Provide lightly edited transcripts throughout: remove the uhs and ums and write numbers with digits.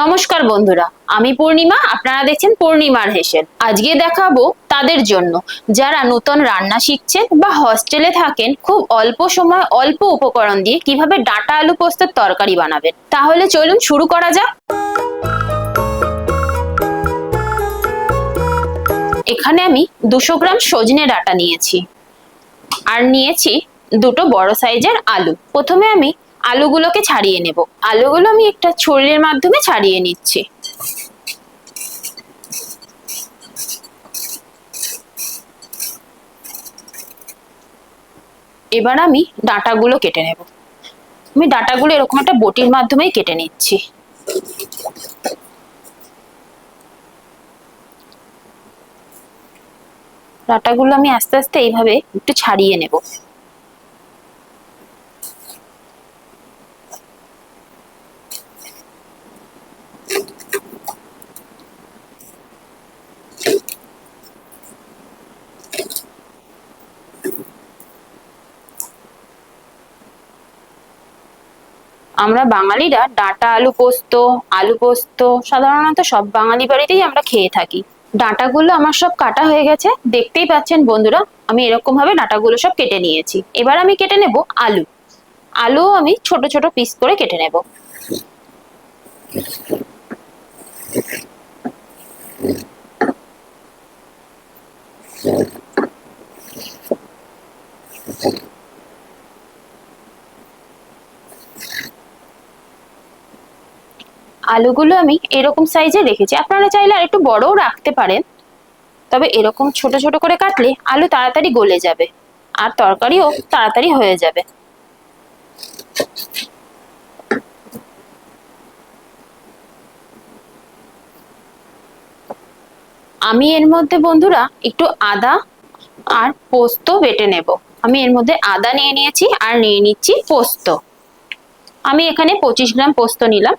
নমস্কার বন্ধুরা, আমি পূর্ণিমা। আপনারা দেখছেন পূর্ণিমার হেসেল। আজকে দেখাবো তাদের জন্য যারা নতুন রান্না শিখছেন বা হস্টেলে থাকেন, খুব অল্প সময় অল্প উপকরণ দিয়ে কিভাবে ডাঁটা আলু পোস্তের তরকারি বানাবেন। তাহলে চলুন শুরু করা যাক। এখানে আমি 200 গ্রাম সজনে ডাঁটা নিয়েছি আর নিয়েছি দুটো বড় সাইজের আলু। প্রথমে আমি আলুগুলোকে ছাড়িয়ে নেব। আলুগুলো আমি একটা ছুরির মাধ্যমে ছাড়িয়ে নিচ্ছি। এবার আমি ডাঁটাগুলো কেটে নেব। আমি ডাঁটাগুলো এরকম একটা বটির মাধ্যমেই কেটে নিচ্ছি। ডাঁটাগুলো আমি আস্তে আস্তে এইভাবে একটু ছাড়িয়ে নেব। আমরা বাঙালিরা ডাঁটা আলু পোস্ত সাধারণত সব বাঙালি বাড়িতেই আমরা খেয়ে থাকি। ডাঁটাগুলো আমার সব কাটা হয়ে গেছে, দেখতেই পাচ্ছেন বন্ধুরা। আমি এরকম ভাবে ডাঁটাগুলো সব কেটে নিয়েছি। এবার আমি কেটে নেব আলু। আলু আমি ছোট ছোট পিস করে কেটে নেব। আলুগুলো আমি এরকম সাইজে রেখেছি, আপনারা চাইলে আর একটু বড়ও রাখতে পারেন। তবে এরকম ছোট ছোট করে কাটলে আলু তাড়াতাড়ি গলে যাবে আর তরকারিও তাড়াতাড়ি হয়ে যাবে। আমি এর মধ্যে বন্ধুরা একটু আদা আর পোস্ত বেটে নেব। আমি এর মধ্যে আদা নিয়ে নিয়েছি আর নিয়ে নিচ্ছি পোস্ত। আমি এখানে 25 গ্রাম পোস্ত নিলাম,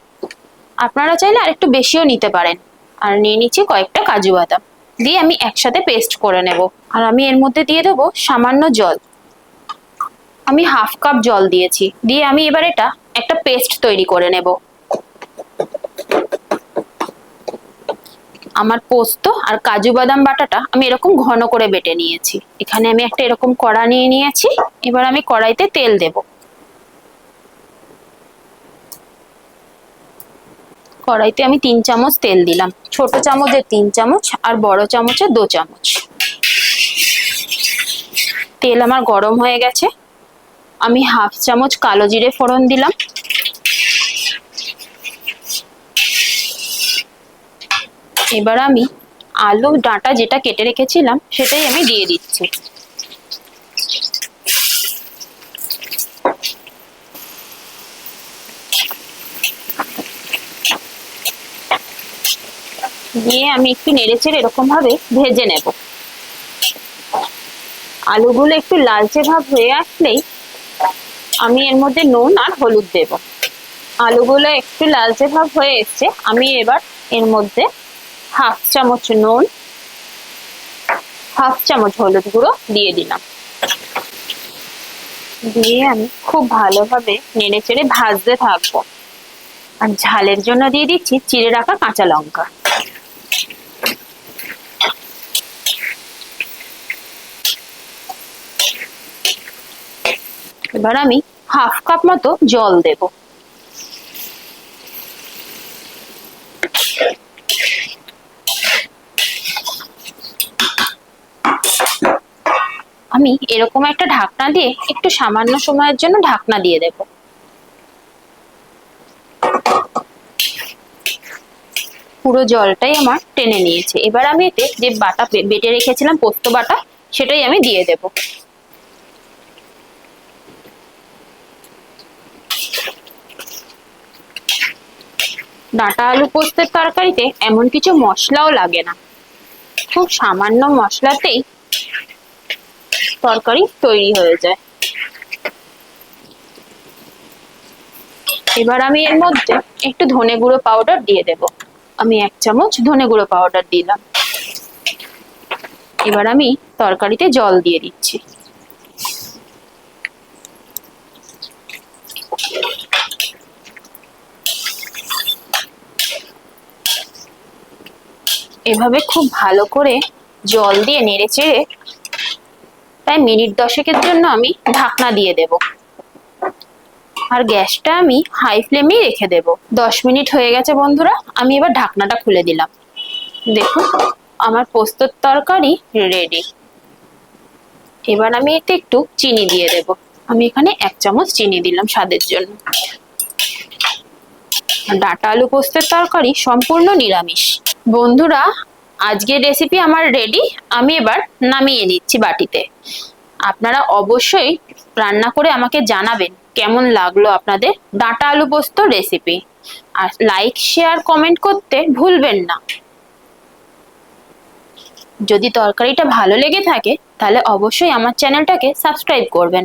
আপনারা চাইলে আর একটু বেশিও নিতে পারেন। আর নিয়ে নিচ্ছি কয়েকটা কাজু বাদাম, দিয়ে আমি একসাথে পেস্ট করে নেব। আর আমি এর মধ্যে দিয়ে দেবো সামান্য জল। আমি হাফ কাপ জল দিয়েছি, দিয়ে আমি এবার এটা একটা পেস্ট তৈরি করে নেব। আমার পোস্ত আর কাজু বাদাম বাটাটা আমি এরকম ঘন করে বেটে নিয়েছি। এখানে আমি একটা এরকম কড়া নিয়ে নিয়েছি। এবার আমি কড়াইতে তেল দেব। কড়াইতে আমি 3 চামচ তেল দিলাম। ছোট চামচের 3 চামচ আর বড় চামচের 2 চামচ। তেল আমার গরম হয়ে গেছে। আমি হাফ চামচ কালো জিরে ফোড়ন দিলাম। এবার আমি আলু ডাঁটা যেটা কেটে রেখেছিলাম সেটাই আমি দিয়ে দিচ্ছি। দিয়ে আমি একটু নেড়েচেড়ে এরকম ভাবে ভেজে নেব। আলুগুলো একটু লালচে ভাব হয়ে আসলেই আমি এর মধ্যে নুন আর হলুদ দেব। আলুগুলো একটু লালচে ভাব হয়ে এসছে, আমি এবার এর মধ্যে হাফ চামচ নুন, হাফ চামচ হলুদ গুঁড়ো দিয়ে দিলাম। দিয়ে আমি খুব ভালোভাবে নেড়েচেড়ে ভাজতে থাকবো। আর ঝালের জন্য দিয়ে দিচ্ছি চিড়ে রাখা কাঁচা লঙ্কা। এবার আমি হাফ কাপ মতো জল দেব। আমি এরকম একটা ঢাকনা দিয়ে একটু সামান্য সময়ের জন্য ঢাকনা দিয়ে দেব। পুরো জলটাই আমার টেনে নিয়েছে। এবার আমি এতে যে বাটা বেটে রেখেছিলাম পোস্ত বাটা, সেটাই আমি দিয়ে দেব। ডাঁটা আলু পোস্তের তরকারিতে এমন কিছু মশলাও লাগে না, খুব সামান্য মশলাতেই তরকারি তৈরি হয়ে যায়। এবার আমি এর মধ্যে একটু ধনে গুঁড়ো পাউডার দিয়ে দেব। আমি 1 চামচ ধনে গুঁড়ো পাউডার দিলাম। এবার আমি তরকারিতে জল দিয়ে দিচ্ছি। এভাবে খুব ভালো করে জল দিয়ে নেড়ে চেড়ে প্রায় মিনিট 10 জন্য আমি ঢাকনা দিয়ে দেব। আর গ্যাসটা আমি হাই ফ্লেমেই রেখে দেব। 10 মিনিট হয়ে গেছে বন্ধুরা, আমি এবার ঢাকনাটা খুলে দিলাম। দেখুন আমার পোস্তর তরকারি রেডি। এবার আমি এতে একটু চিনি দিয়ে দেব। আমি এখানে 1 চামচ চিনি দিলাম স্বাদের জন্য। ডাঁটা আলু পোস্তের তরকারি সম্পূর্ণ নিরামিষ। বন্ধুরা আজকের রেসিপি আমার রেডি। আমি এবার নামিয়ে নিচ্ছি বাটিতে। আপনারা অবশ্যই রান্না করে আমাকে জানাবেন কেমন লাগলো আপনাদের ডাঁটা আলু পোস্ত রেসিপি। আর লাইক শেয়ার কমেন্ট করতে ভুলবেন না। যদি তরকারিটা ভালো লেগে থাকে তাহলে অবশ্যই আমার চ্যানেলটাকে সাবস্ক্রাইব করবেন।